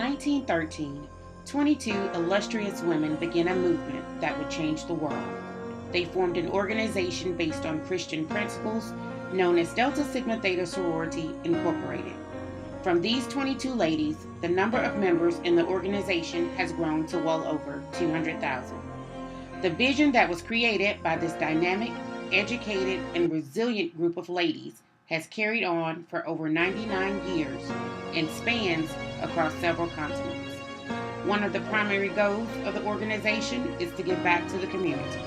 1913, 22 illustrious women began a movement that would change the world. They formed an organization based on Christian principles known as Delta Sigma Theta Sorority Incorporated. From these 22 ladies, the number of members in the organization has grown to well over 200,000. The vision that was created by this dynamic, educated, and resilient group of ladies has carried on for over 99 years and spans across several continents. One of the primary goals of the organization is to give back to the community.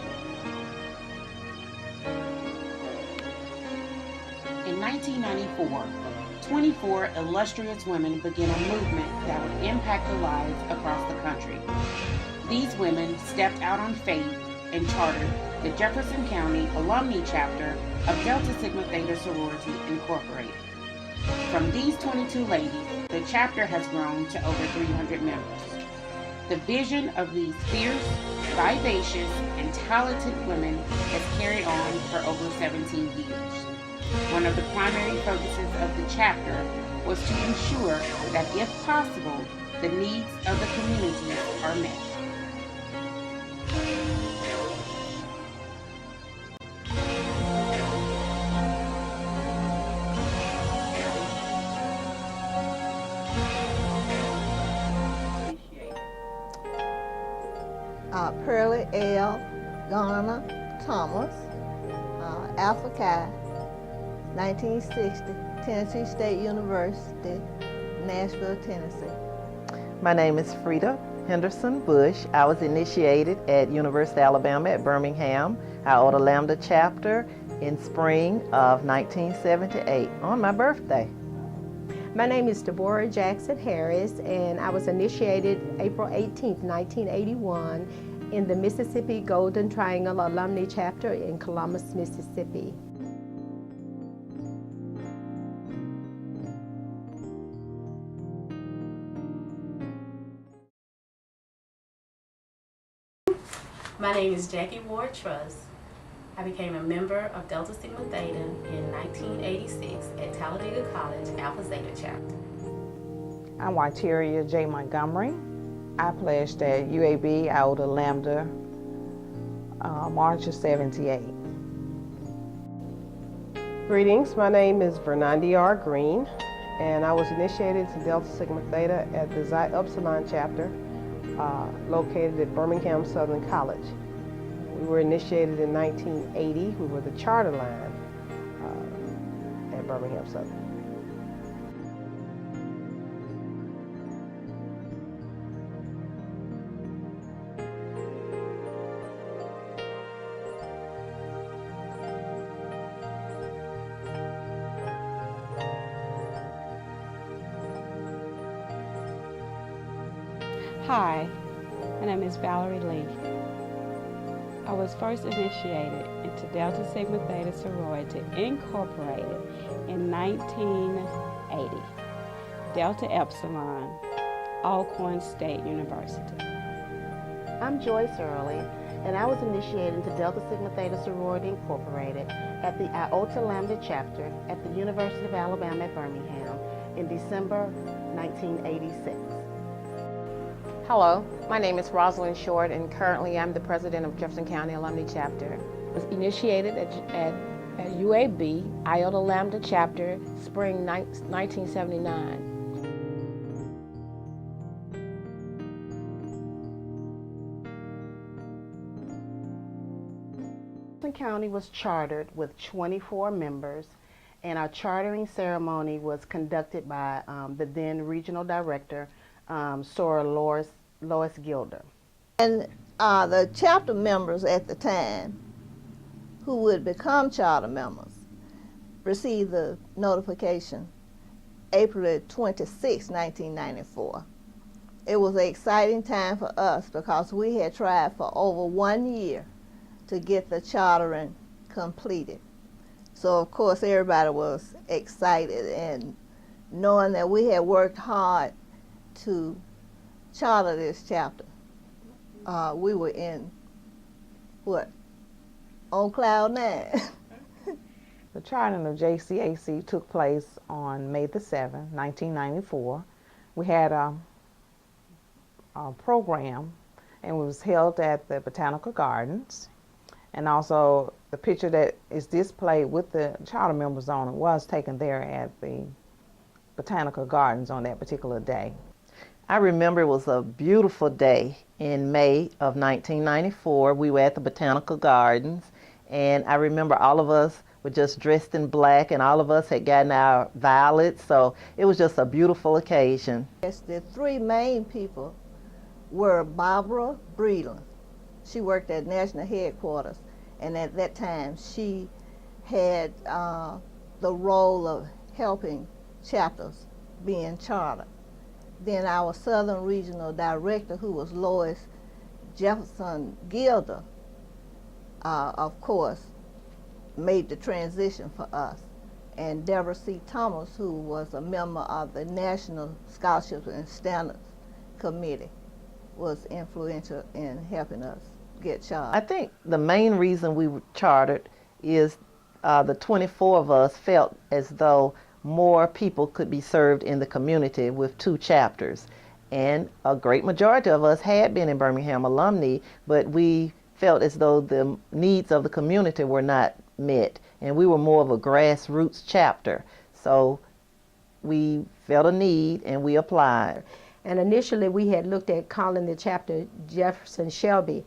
In 1994, 24 illustrious women began a movement that would impact the lives across the country. These women stepped out on faith and chartered the Jefferson County Alumni Chapter of Delta Sigma Theta Sorority Incorporated. From these 22 ladies, the chapter has grown to over 300 members. The vision of these fierce, vivacious, and talented women has carried on for over 17 years. One of the primary focuses of the chapter was to ensure that, if possible, the needs of the community are met. Pearlie L. Garner Thomas, Alpha Chi, 1960, Tennessee State University, Nashville, Tennessee. My name is Frida Henderson Bush. I was initiated at University of Alabama at Birmingham, Iota Lambda chapter in spring of 1978 on my birthday. My name is Deborah Jackson Harris, and I was initiated April 18, 1981 in the Mississippi Golden Triangle Alumni Chapter in Columbus, Mississippi. My name is Jackie Ward Truss. I became a member of Delta Sigma Theta in 1986 at Talladega College Alpha Zeta Chapter. I'm Wyteria J. Montgomery. I pledged at UAB Iota Lambda March of '78. Greetings, my name is Vernandi R. Green, and I was initiated to Delta Sigma Theta at the Xi Upsilon chapter located at Birmingham Southern College. We were initiated in 1980. We were the charter line at Birmingham Southern. Hi, my name is Valerie Lee. I was first initiated into Delta Sigma Theta Sorority Incorporated in 1980, Delta Epsilon, Alcorn State University. I'm Joyce Early, and I was initiated into Delta Sigma Theta Sorority Incorporated at the Iota Lambda chapter at the University of Alabama at Birmingham in December 1986. Hello, my name is Rosalind Short, and currently I'm the president of Jefferson County Alumni Chapter. I was initiated at UAB, Iota Lambda Chapter, spring 1979. Jefferson County was chartered with 24 members, and our chartering ceremony was conducted by the then regional director, Sora Lois Gilder. And the chapter members at the time who would become charter members received the notification April 26, 1994. It was an exciting time for us because we had tried for over 1 year to get the chartering completed. So of course everybody was excited, and knowing that we had worked hard to charter this chapter, we were on cloud nine. The charting of JCAC took place on May the 7th, 1994. We had program, and it was held at the Botanical Gardens. And also the picture that is displayed with the charter members on it was taken there at the Botanical Gardens on that particular day. I remember it was a beautiful day in May of 1994. We were at the Botanical Gardens, and I remember all of us were just dressed in black, and all of us had gotten our violets, so it was just a beautiful occasion. Yes, the three main people were Barbara Breland. She worked at national headquarters, and at that time she had the role of helping chapters being chartered. Then our Southern Regional Director, who was Lois Jefferson Gilder, of course, made the transition for us. And Deborah C. Thomas, who was a member of the National Scholarships and Standards Committee, was influential in helping us get chartered. I think the main reason we were chartered is the 24 of us felt as though more people could be served in the community with 2 chapters. And a great majority of us had been in Birmingham alumni, but we felt as though the needs of the community were not met. And we were more of a grassroots chapter. So we felt a need and we applied. And initially we had looked at calling the chapter Jefferson Shelby,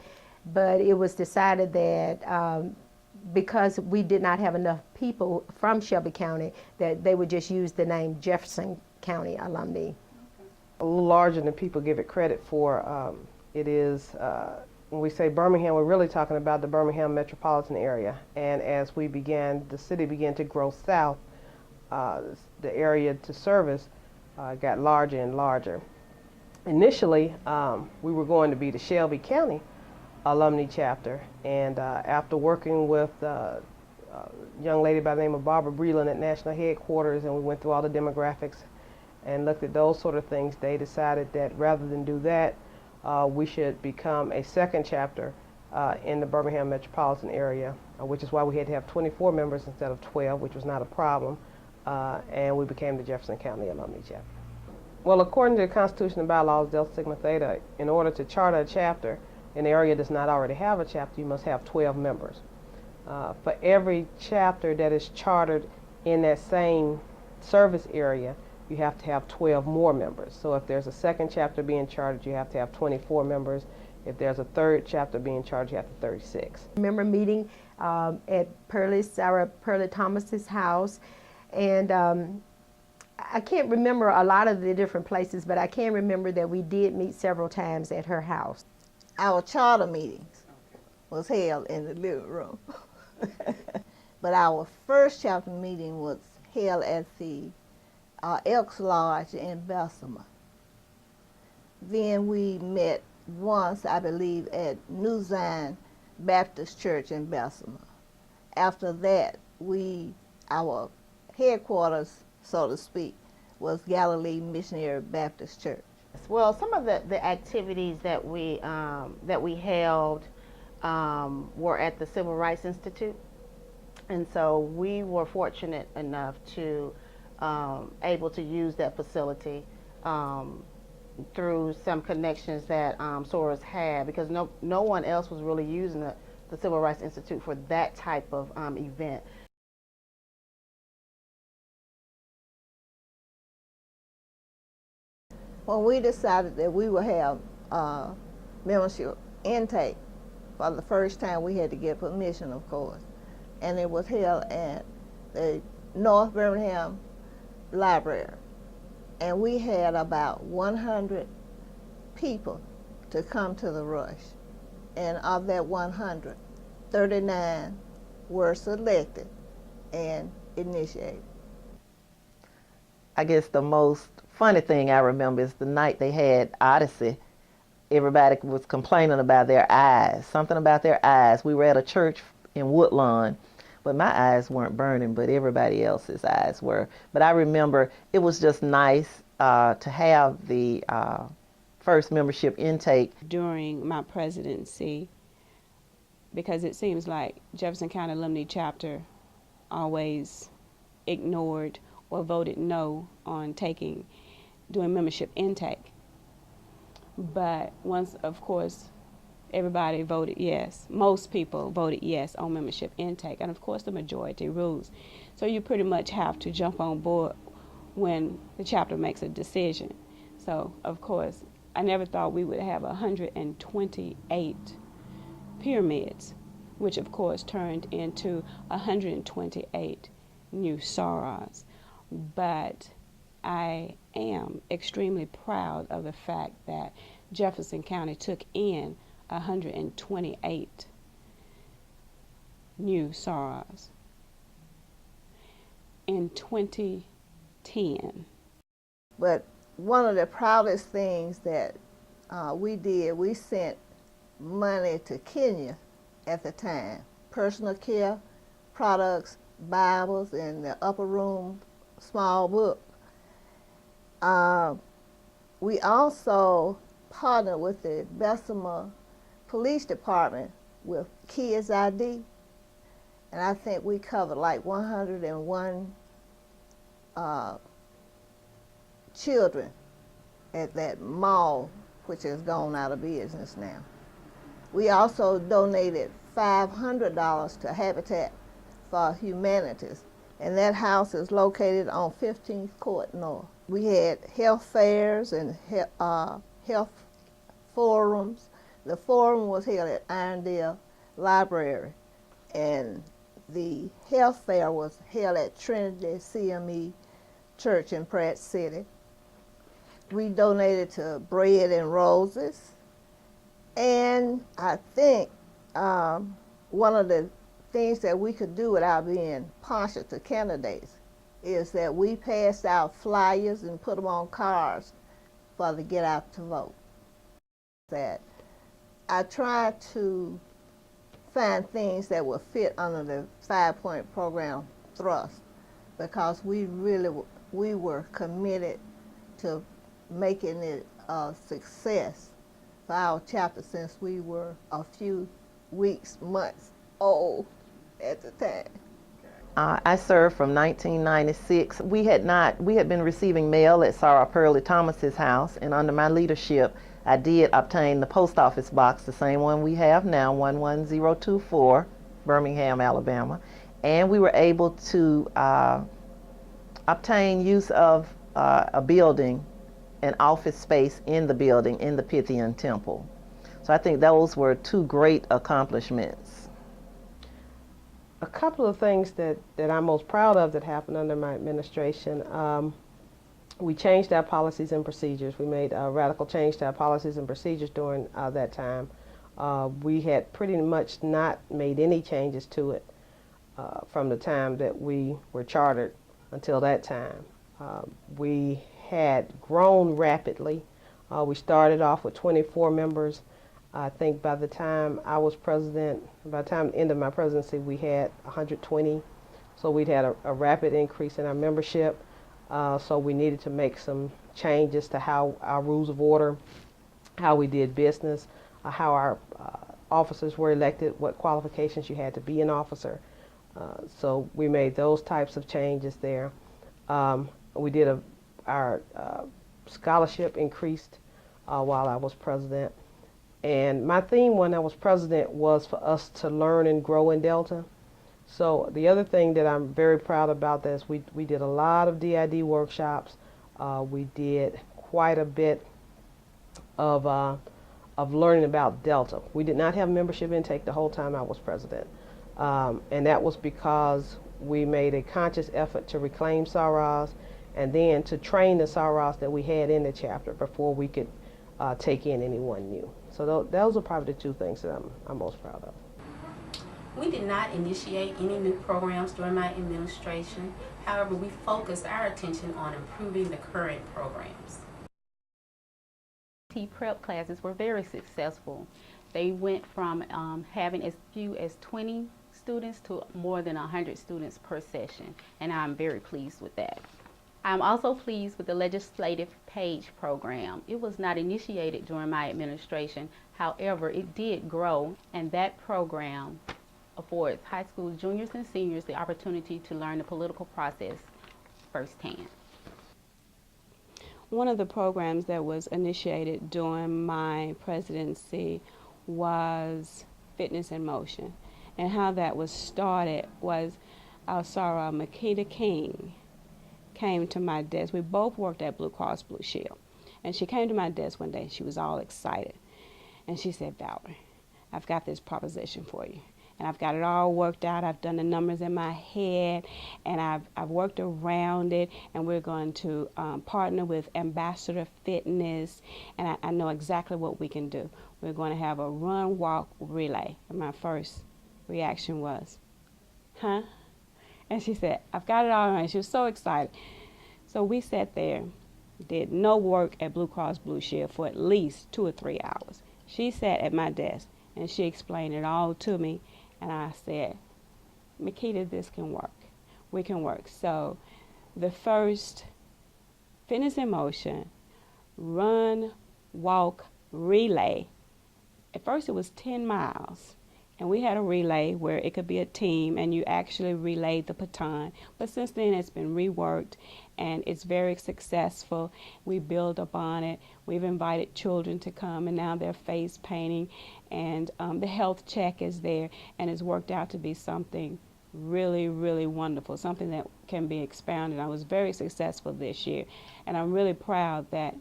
but it was decided that because we did not have enough people from Shelby County, that they would just use the name Jefferson County Alumni. A little larger than people give it credit for. It is, when we say Birmingham, we're really talking about the Birmingham metropolitan area. And as we began, the city began to grow south, the area to service got larger and larger. Initially, we were going to be the Shelby County Alumni Chapter, and after working with a young lady by the name of Barbara Breland at National Headquarters, and we went through all the demographics and looked at those sort of things, they decided that rather than do that, we should become a second chapter in the Birmingham metropolitan area, which is why we had to have 24 members instead of 12, which was not a problem, and we became the Jefferson County Alumni Chapter. Well, according to the Constitution and bylaws, Delta Sigma Theta, in order to charter a chapter in the area does not already have a chapter, you must have 12 members. For every chapter that is chartered in that same service area, you have to have 12 more members. So if there's a second chapter being chartered, you have to have 24 members. If there's a third chapter being chartered, you have to 36. I remember meeting at Sarah Pearlie Thomas's house, and I can't remember a lot of the different places, but I can remember that we did meet several times at her house. Our charter meetings was held in the living room. But our first chapter meeting was held at the Elks Lodge in Bessemer. Then we met once, I believe, at New Zion Baptist Church in Bessemer. After that, our headquarters, so to speak, was Galilee Missionary Baptist Church. Well, some of the activities that we held were at the Civil Rights Institute, and so we were fortunate enough to able to use that facility through some connections that Soros had, because no one else was really using the Civil Rights Institute for that type of event. When we decided that we would have membership intake, for the first time we had to get permission, of course, and it was held at the North Birmingham Library, and we had about 100 people to come to the rush, and of that 100, 39 were selected and initiated. I guess the most funny thing I remember is the night they had Odyssey. Everybody was complaining about their eyes, something about their eyes. We were at a church in Woodlawn, but my eyes weren't burning, but everybody else's eyes were. But I remember it was just nice to have the first membership intake. During my presidency, because it seems like Jefferson County Alumni Chapter always ignored or voted no on doing membership intake. But once, of course, everybody voted yes. Most people voted yes on membership intake, and of course the majority rules. So you pretty much have to jump on board when the chapter makes a decision. So of course, I never thought we would have 128 pyramids, which of course turned into 128 new sorors. But I am extremely proud of the fact that Jefferson County took in 128 new sorors in 2010. But one of the proudest things that we did, we sent money to Kenya at the time. Personal care products, Bibles, and the upper room small book. We also partnered with the Bessemer Police Department with Kids ID, and I think we covered like 101 children at that mall, which has gone out of business now. We also donated $500 to Habitat for Humanities, and that house is located on 15th Court North. We had health fairs and health forums. The forum was held at Irondale Library, and the health fair was held at Trinity CME Church in Pratt City. We donated to Bread and Roses, and I think one of the things that we could do without being partial to candidates is that we passed out flyers and put them on cars for the get out to vote. That I tried to find things that would fit under the 5-point program thrust, because we were committed to making it a success for our chapter, since we were a few weeks, months old at the time. I served from 1996. We had been receiving mail at Sarah Pearlie Thomas's house, and under my leadership, I did obtain the post office box, the same one we have now, 11024, Birmingham, Alabama, and we were able to obtain use of a building, an office space in the building in the Pythian Temple. So I think those were two great accomplishments. A couple of things that I'm most proud of that happened under my administration. We changed our policies and procedures. We made a radical change to our policies and procedures during that time. We had pretty much not made any changes to it from the time that we were chartered until that time. We had grown rapidly. We started off with 24 members. I think by the time I was president, by the time the end of my presidency, we had 120. So we'd had a rapid increase in our membership. So we needed to make some changes to how our rules of order, how we did business, how our officers were elected, what qualifications you had to be an officer. So we made those types of changes there. We did our scholarship increased while I was president. And my theme when I was president was for us to learn and grow in Delta. So the other thing that I'm very proud about is we did a lot of DID workshops. We did quite a bit of learning about Delta. We did not have membership intake the whole time I was president. And that was because we made a conscious effort to reclaim sorors and then to train the sorors that we had in the chapter before we could take in anyone new. So those are probably the two things that I'm most proud of. We did not initiate any new programs during my administration. However, we focused our attention on improving the current programs. Prep classes were very successful. They went from having as few as 20 students to more than 100 students per session, and I'm very pleased with that. I'm also pleased with the Legislative Page program. It was not initiated during my administration. However, it did grow, and that program affords high school juniors and seniors the opportunity to learn the political process firsthand. One of the programs that was initiated during my presidency was Fitness in Motion. And how that was started was our Sarah Makita King came to my desk. We both worked at Blue Cross Blue Shield. And she came to my desk one day. She was all excited. And she said, Valerie, I've got this proposition for you. And I've got it all worked out. I've done the numbers in my head, and I've worked around it. And we're going to partner with Ambassador Fitness, and I know exactly what we can do. We're going to have a run, walk, relay. And my first reaction was, huh? And she said, I've got it all right. She was so excited. So we sat there, did no work at Blue Cross Blue Shield for at least 2 or 3 hours. She sat at my desk, and she explained it all to me. And I said, Makita, this can work. We can work. So the first Fitness in Motion, run, walk, relay. At first it was 10 miles. And we had a relay where it could be a team and you actually relayed the baton. But since then it's been reworked and it's very successful. We build upon it. We've invited children to come and now they're face painting. And the health check is there, and it's worked out to be something really, really wonderful, something that can be expounded. I was very successful this year, and I'm really proud that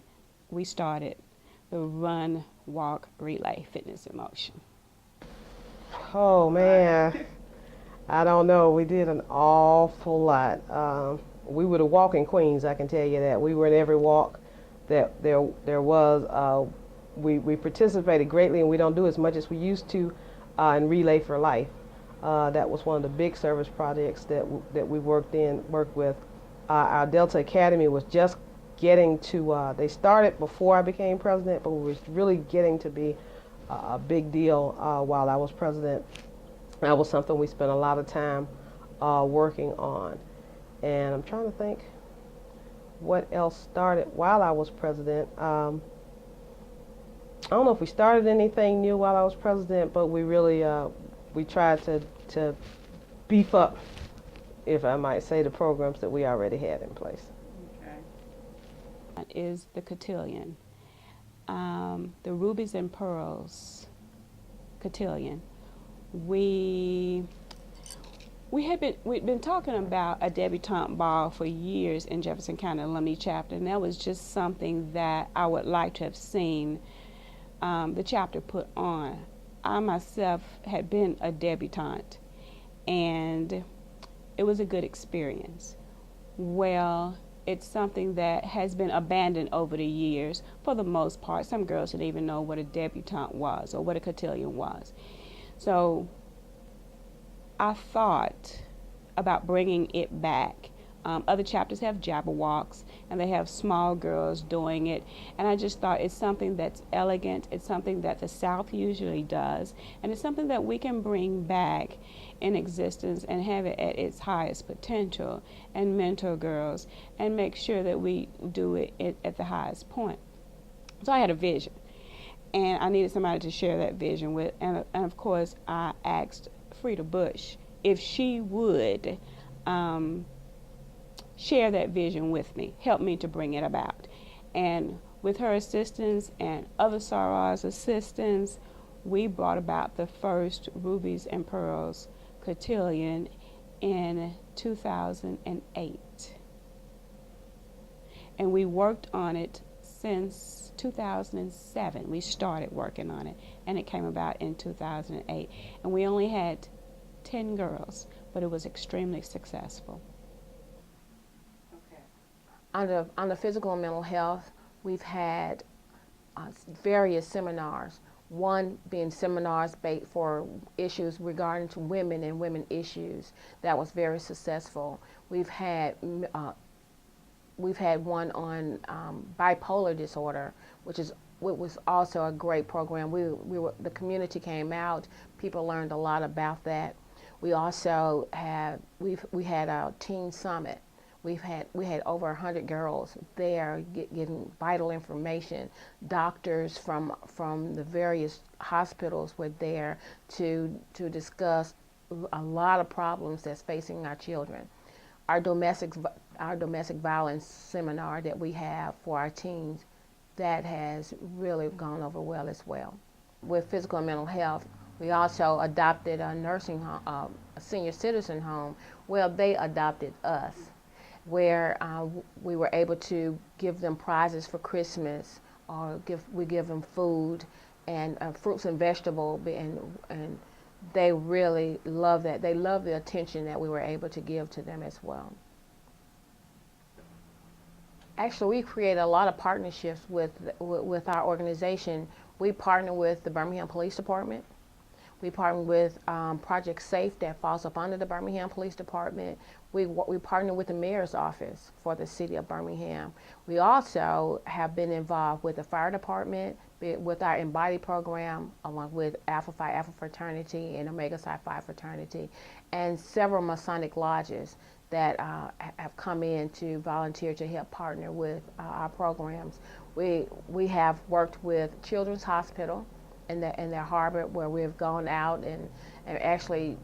we started the Run, Walk, Relay Fitness in Motion. Oh man, I don't know. We did an awful lot. We were the walking queens, I can tell you that. We were in every walk that there was. We participated greatly, and we don't do as much as we used to in Relay for Life. That was one of the big service projects that we worked with. Our Delta Academy was just getting to, they started before I became president, but we were really getting to be a big deal while I was president. That was something we spent a lot of time working on. And I'm trying to think what else started while I was president. I don't know if we started anything new while I was president, but we really we tried to beef up, if I might say, the programs that we already had in place. Okay. That is the cotillion, the Rubies and Pearls cotillion. We'd been talking about a debutante ball for years in Jefferson County Alumni Chapter, and that was just something that I would like to have seen the chapter put on. I myself had been a debutante, and it was a good experience. Well, it's something that has been abandoned over the years for the most part. Some girls didn't even know what a debutante was or what a cotillion was. So I thought about bringing it back. Other chapters have Jabberwocks, and they have small girls doing it. And I just thought it's something that's elegant. It's something that the South usually does. And it's something that we can bring back in existence and have it at its highest potential and mentor girls and make sure that we do it at the highest point. So I had a vision, and I needed somebody to share that vision with. And of course, I asked Frida Bush if she would share that vision with me, help me to bring it about. And with her assistance and other Sarah's assistance, we brought about the first Rubies and Pearls cotillion in 2008. And we worked on it since 2007. We started working on it, and it came about in 2008. And we only had 10 girls, but it was extremely successful. On the physical and mental health, we've had various seminars. One being seminars for issues regarding to women and women issues. That was very successful. We've had one on bipolar disorder, which was also a great program. The community came out. People learned a lot about that. We also had our teen summit. We had over 100 girls there getting vital information. Doctors from the various hospitals were there to discuss a lot of problems that's facing our children. our domestic violence seminar that we have for our teens, that has really gone over well as well. With physical and mental health, we also adopted a nursing home, a senior citizen home. Well, they adopted us, where we were able to give them prizes for Christmas, or we give them food and fruits and vegetables, and they really love that. They love the attention that we were able to give to them as well. Actually, we created a lot of partnerships with our organization. We partner with the Birmingham Police Department. We partner with Project Safe that falls up under the Birmingham Police Department. We partner with the Mayor's Office for the City of Birmingham. We also have been involved with the Fire Department, with our Embody program, along with Alpha Phi Alpha Fraternity and Omega Psi Phi Fraternity, and several Masonic lodges that have come in to volunteer to help partner with our programs. We have worked with Children's Hospital in their harbor, where we've gone out and actually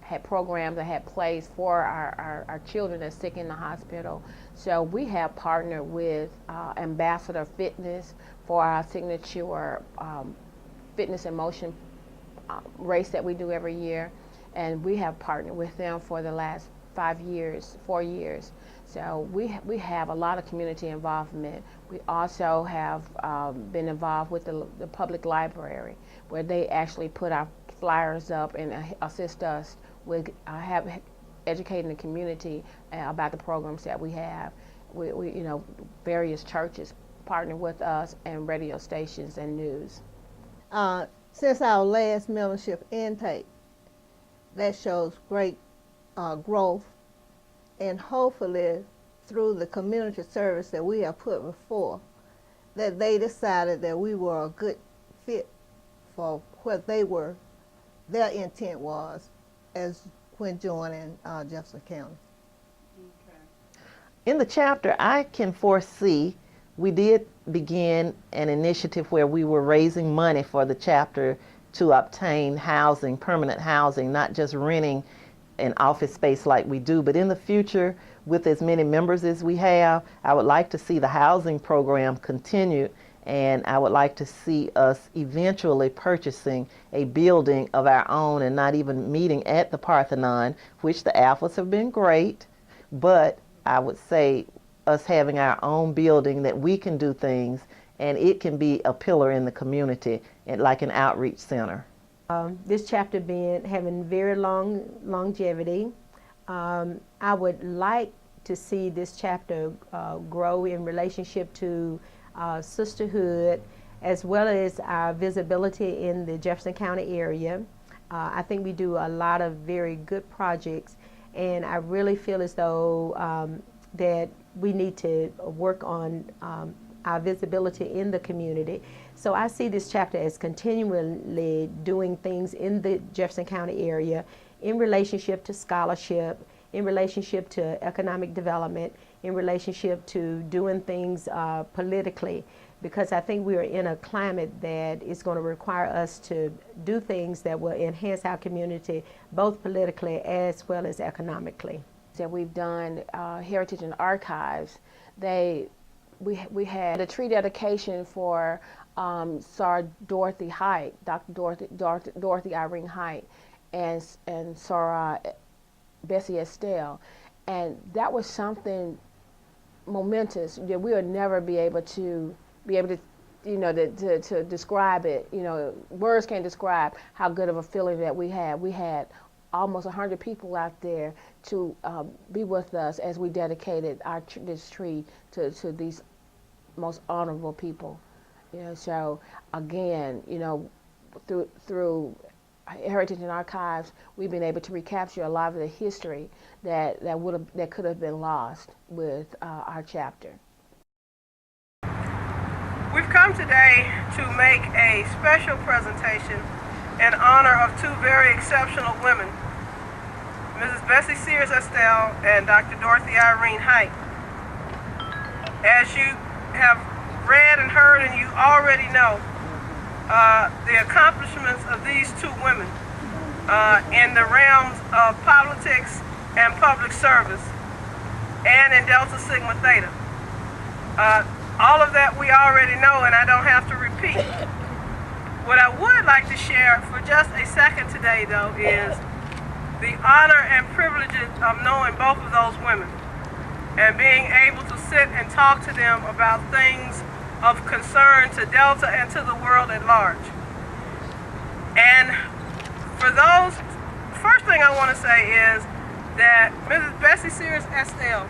had programs that had plays for our children that's sick in the hospital. So we have partnered with Ambassador Fitness for our signature fitness and motion race that we do every year, and we have partnered with them for the last 4 years. So we have a lot of community involvement. We also have been involved with the public library, where they actually put our flyers up and assist us with educating the community about the programs that we have. We various churches partner with us, and radio stations and news. Since our last membership intake, that shows great growth, and hopefully through the community service that we have put before, that they decided that we were a good fit for what their intent was as when joining Jefferson County. In the chapter, I can foresee we did begin an initiative where we were raising money for the chapter to obtain housing, permanent housing, not just renting an office space like we do, but in the future, with as many members as we have, I would like to see the housing program continue, and I would like to see us eventually purchasing a building of our own and not even meeting at the Parthenon, which the Alphas have been great, but I would say us having our own building that we can do things, and it can be a pillar in the community, and like an outreach center. This chapter having very long longevity, I would like to see this chapter grow in relationship to sisterhood, as well as our visibility in the Jefferson County area. I think we do a lot of very good projects, and I really feel as though that we need to work on our visibility in the community. So I see this chapter as continually doing things in the Jefferson County area in relationship to scholarship, in relationship to economic development, in relationship to doing things politically, because I think we are in a climate that is going to require us to do things that will enhance our community, both politically as well as economically. That we've done Heritage and Archives, we had a tree dedication for Sarah Dorothy Height, Dr. Dorothy Irene Height, and Sarah Bessie Estelle, and that was something momentous that we would never be able to to describe it. Words can't describe how good of a feeling that we had. We had almost 100 people out there to be with us as we dedicated this tree to these most honorable people. So again, through Heritage and Archives, we've been able to recapture a lot of the history that could have been lost with our chapter. We've come today to make a special presentation in honor of two very exceptional women, Mrs. Bessie Sears Estelle and Dr. Dorothy Irene Height. As you have read and heard, and you already know, the accomplishments of these two women in the realms of politics and public service and in Delta Sigma Theta. All of that we already know, and I don't have to repeat. What I would like to share for just a second today, though, is the honor and privileges of knowing both of those women and being able to sit and talk to them about things of concern to Delta and to the world at large. And for those, first thing I want to say is that Mrs. Bessie Sears Estelle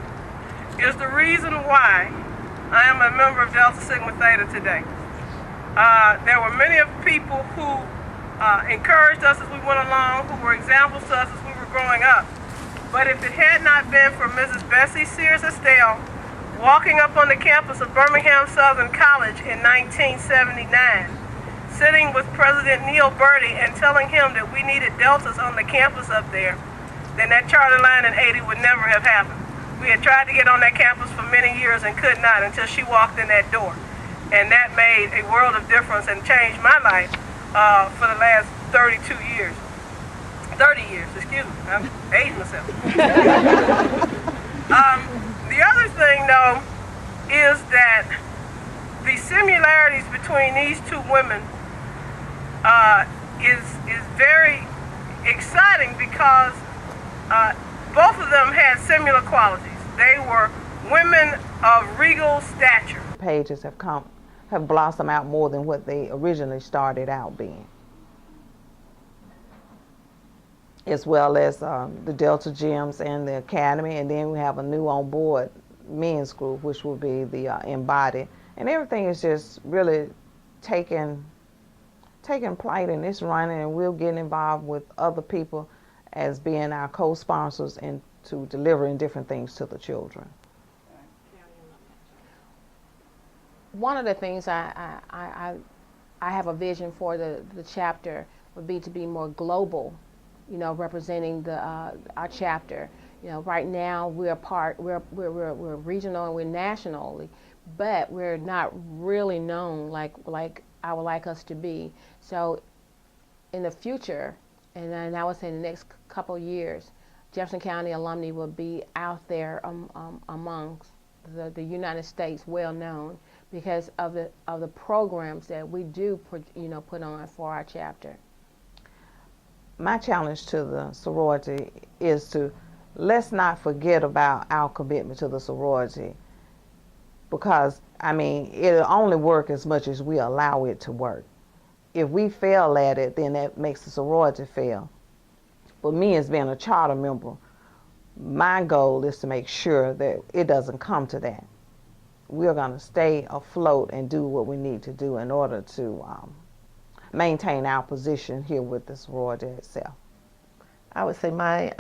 is the reason why I am a member of Delta Sigma Theta today. There were many of people who encouraged us as we went along, who were examples to us as we were growing up. But if it had not been for Mrs. Bessie Sears Estelle walking up on the campus of Birmingham Southern College in 1979, sitting with President Neil Bertie and telling him that we needed Deltas on the campus up there, then that charter line in 80 would never have happened. We had tried to get on that campus for many years and could not until she walked in that door. And that made a world of difference and changed my life for the last 32 years. 30 years, excuse me, I'm aging myself. The other thing, though, is that the similarities between these two women is very exciting because both of them had similar qualities. They were women of regal stature. Pages have blossomed out more than what they originally started out being, as well as the Delta Gems and the Academy, and then we have a new on board men's group, which will be the Embodied, and everything is just really taking plight and it's running, and we'll get involved with other people as being our co-sponsors and to delivering different things to the children. One of the things I have a vision for the chapter would be to be more global, you know, representing our chapter. You know, right now we're regional and we're nationally, but we're not really known like I would like us to be. So in the future, and then I would say in the next couple years, Jefferson County alumni will be out there amongst the United States, well known because of the programs that we do put on for our chapter. My challenge to the sorority is to let's not forget about our commitment to the sorority, because I mean it'll only work as much as we allow it to work. If we fail at it, then that makes the sorority fail. For me, as being a charter member, my goal is to make sure that it doesn't come to that. We're going to stay afloat and do what we need to do in order to maintain our position here with the sorority itself. I would say my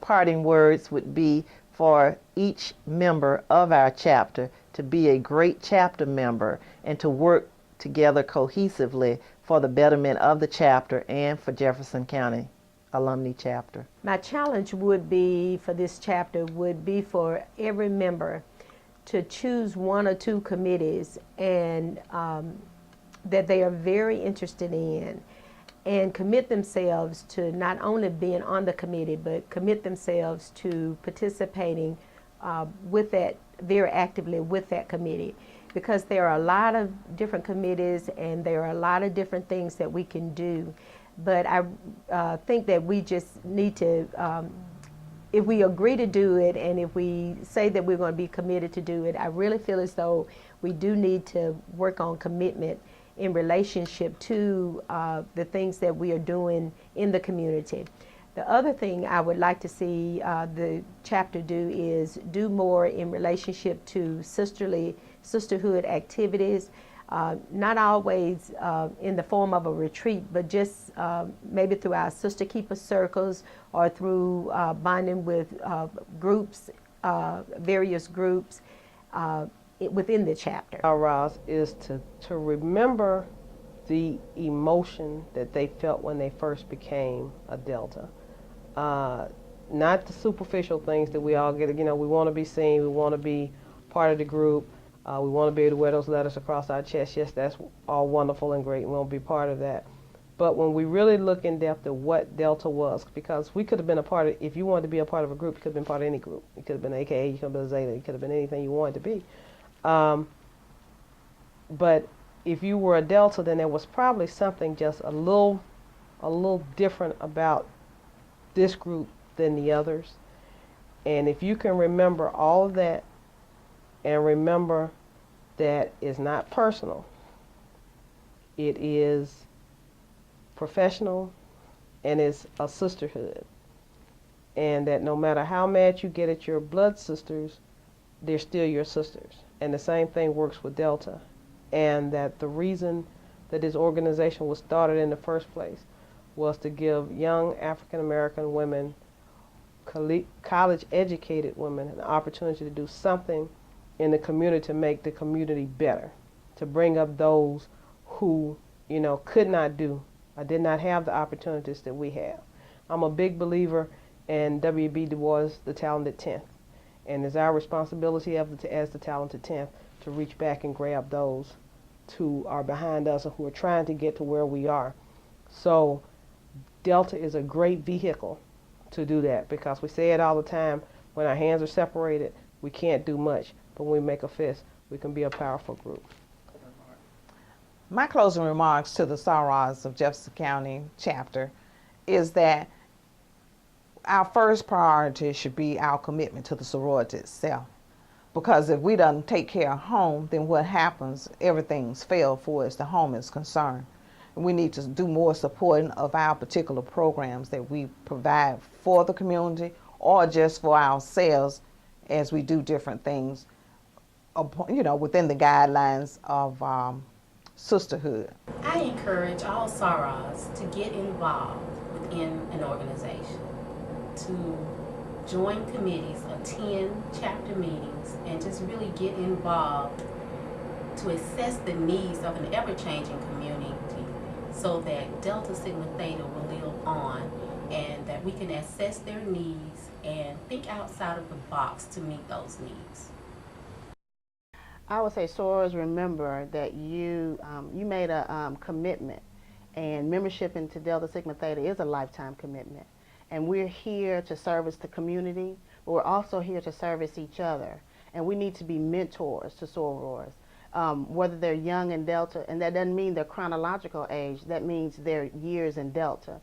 parting words would be for each member of our chapter to be a great chapter member and to work together cohesively for the betterment of the chapter and for Jefferson County Alumni Chapter. My challenge would be for this chapter would be for every member to choose one or two committees and that they are very interested in, and commit themselves to not only being on the committee, but commit themselves to participating with that very actively with that committee, because there are a lot of different committees and there are a lot of different things that we can do. But I think that we just need to, if we agree to do it and if we say that we're going to be committed to do it, I really feel as though we do need to work on commitment in relationship to the things that we are doing in the community. The other thing I would like to see the chapter do is do more in relationship to sisterhood activities, not always in the form of a retreat, but just maybe through our Sister Keeper circles or through bonding with groups, various groups within the chapter. Our Roz is to remember the emotion that they felt when they first became a Delta. Not the superficial things that we all get, we want to be seen, we want to be part of the group, we want to be able to wear those letters across our chest. Yes, that's all wonderful and great, and we'll be part of that. But when we really look in depth at what Delta was, because we could have been a part of, if you wanted to be a part of a group, you could have been part of any group. You could have been AKA, you could have been Zeta, you could have been anything you wanted to be. But if you were a Delta, then there was probably something just a little different about this group than the others. And if you can remember all of that and remember that it's not personal, it is professional, and it's a sisterhood. And that no matter how mad you get at your blood sisters, they're still your sisters. And the same thing works with Delta. And that the reason that this organization was started in the first place was to give young African American women, college educated women, an opportunity to do something in the community to make the community better, to bring up those who, you know, could not do, or did not have the opportunities that we have. I'm a big believer in W.B. Du Bois, the talented 10th. And it's our responsibility as the talented 10th to reach back and grab those who are behind us and who are trying to get to where we are. So Delta is a great vehicle to do that, because we say it all the time, when our hands are separated, we can't do much. But when we make a fist, we can be a powerful group. My closing remarks to the Sorors of Jefferson County chapter is that our first priority should be our commitment to the sorority itself. Because if we don't take care of home, then what happens? Everything's failed for as the home is concerned. And we need to do more supporting of our particular programs that we provide for the community or just for ourselves as we do different things, you know, within the guidelines of sisterhood. I encourage all Sorors to get involved within an organization, to join committees, attend chapter meetings, and just really get involved to assess the needs of an ever-changing community so that Delta Sigma Theta will live on, and that we can assess their needs and think outside of the box to meet those needs. I would say, sorors, remember that you made a commitment, and membership into Delta Sigma Theta is a lifetime commitment. And we're here to service the community, but we're also here to service each other. And we need to be mentors to sorors, whether they're young in Delta, and that doesn't mean their chronological age, that means their years in Delta.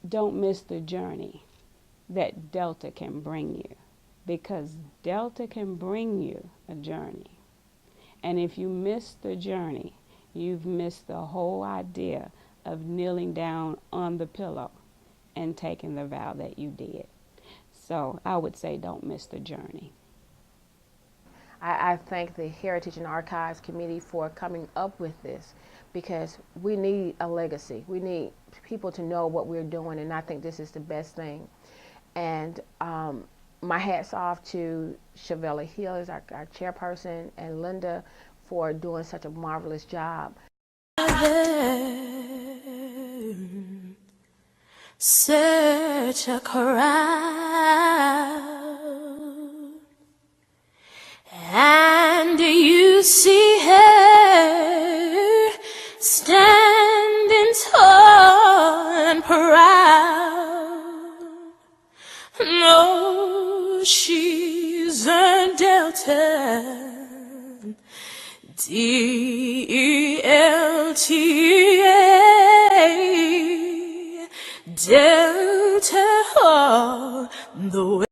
Don't miss the journey that Delta can bring you, because Delta can bring you a journey. And if you miss the journey, you've missed the whole idea of kneeling down on the pillow and taking the vow that you did. So I would say don't miss the journey. I thank the Heritage and Archives Committee for coming up with this, because we need a legacy. We need people to know what we're doing, and I think this is the best thing. And my hat's off to Shavella Hill, as our chairperson, and Linda for doing such a marvelous job. Such a crowd, and you see her standing tall and proud. No, she's a Delta, D-E-L-T-A, Delta all the way.